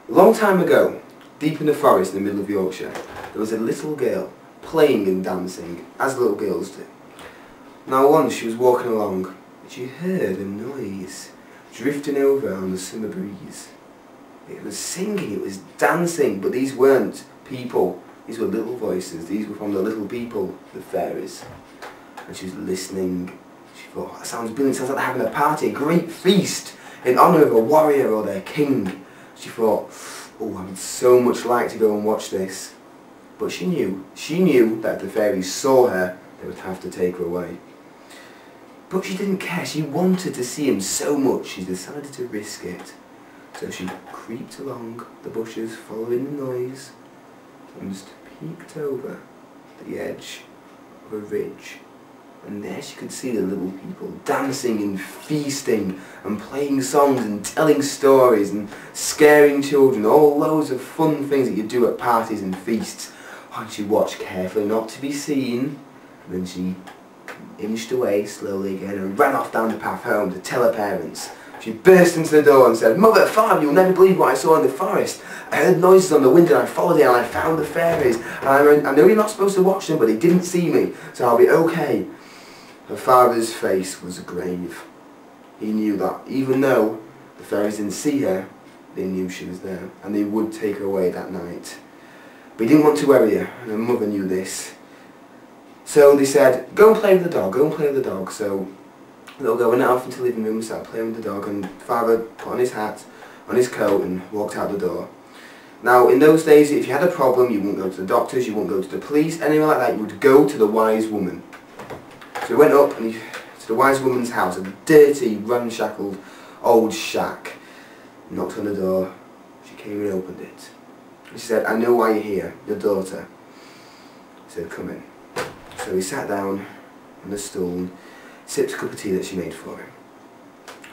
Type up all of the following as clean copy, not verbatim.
A long time ago, deep in the forest in the middle of Yorkshire, there was a little girl playing and dancing, as little girls do. Now once she was walking along, and she heard a noise drifting over on the summer breeze. It was singing, it was dancing, but these weren't people, these were little voices, these were from the little people, the fairies. And she was listening. She thought, that sounds brilliant, sounds like they're having a party, a great feast in honour of a warrior or their king. She thought, oh, I would so much like to go and watch this. But she knew that if the fairies saw her, they would have to take her away. But she didn't care, she wanted to see him so much, she decided to risk it. So she creeped along the bushes, following the noise, and just peeked over the edge of a ridge. And there she could see the little people dancing and feasting and playing songs and telling stories and scaring children, all loads of fun things that you do at parties and feasts. And she watched carefully not to be seen, and then she inched away slowly again and ran off down the path home to tell her parents. She burst into the door and said, "Mother, Father, you'll never believe what I saw in the forest. I heard noises on the window and I followed it and I found the fairies. And I know you're not supposed to watch them, but they didn't see me, so I'll be okay." Her father's face was grave. He knew that even though the fairies didn't see her, they knew she was there and they would take her away that night. But he didn't want to worry her, and her mother knew this. So they said, "Go and play with the dog, go and play with the dog." So the little girl went off into the living room and started playing with the dog, and father put on his hat, on his coat, and walked out the door. Now in those days, if you had a problem, you wouldn't go to the doctors, you wouldn't go to the police, anything like that, you would go to the wise woman. So he went up to the wise woman's house, a dirty, ramshackle old shack. He knocked on the door, she came and opened it. She said, "I know why you're here, your daughter." He said, "Come in." So he sat down on the stool and sipped a cup of tea that she made for him.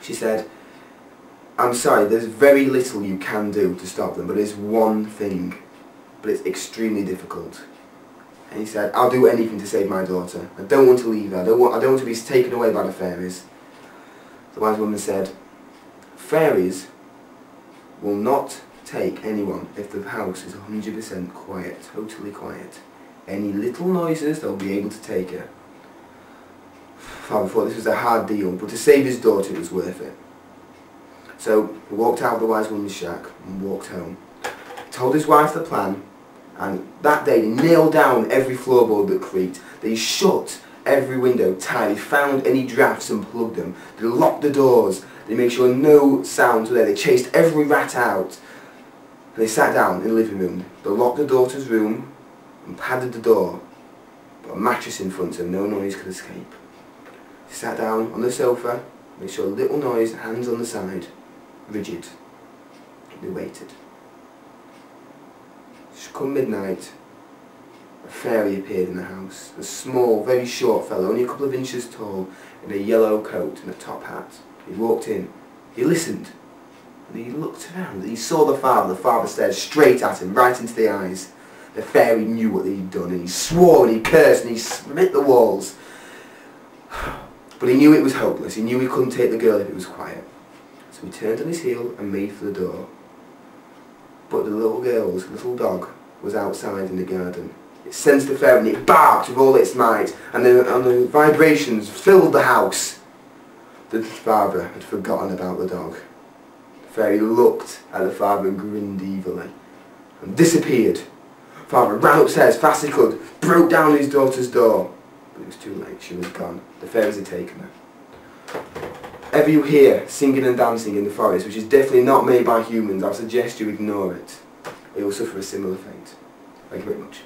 She said, "I'm sorry, there's very little you can do to stop them, but there's one thing, but it's extremely difficult." And he said, "I'll do anything to save my daughter. I don't want to leave her. I don't want to be taken away by the fairies." The wise woman said, "Fairies will not take anyone if the house is 100% quiet, totally quiet. Any little noises, they'll be able to take her." Father thought this was a hard deal, but to save his daughter it was worth it. So he walked out of the wise woman's shack and walked home. He told his wife the plan, and that day they nailed down every floorboard that creaked. They shut every window tight. They found any drafts and plugged them. They locked the doors. They made sure no sounds were there. They chased every rat out. And they sat down in the living room. They locked the daughter's room and padded the door. Put a mattress in front so no noise could escape. They sat down on the sofa, made sure a little noise, hands on the side, rigid. They waited. Come midnight, a fairy appeared in the house. A small, very short fellow, only a couple of inches tall, in a yellow coat and a top hat. He walked in. He listened. And he looked around. He saw the father. The father stared straight at him, right into the eyes. The fairy knew what he'd done, and he swore and he cursed and he split the walls. But he knew it was hopeless. He knew he couldn't take the girl if it was quiet. So he turned on his heel and made for the door. But the little girl's little dog was outside in the garden. It sensed the fairy and it barked with all its might, and the vibrations filled the house. The father had forgotten about the dog. The fairy looked at the father and grinned evilly and disappeared. Father ran upstairs fast as he could, broke down his daughter's door. But it was too late, she was gone. The fairies had taken her. Ever you hear singing and dancing in the forest, which is definitely not made by humans, I'll suggest you ignore it. It will suffer a similar fate. Thank you very much.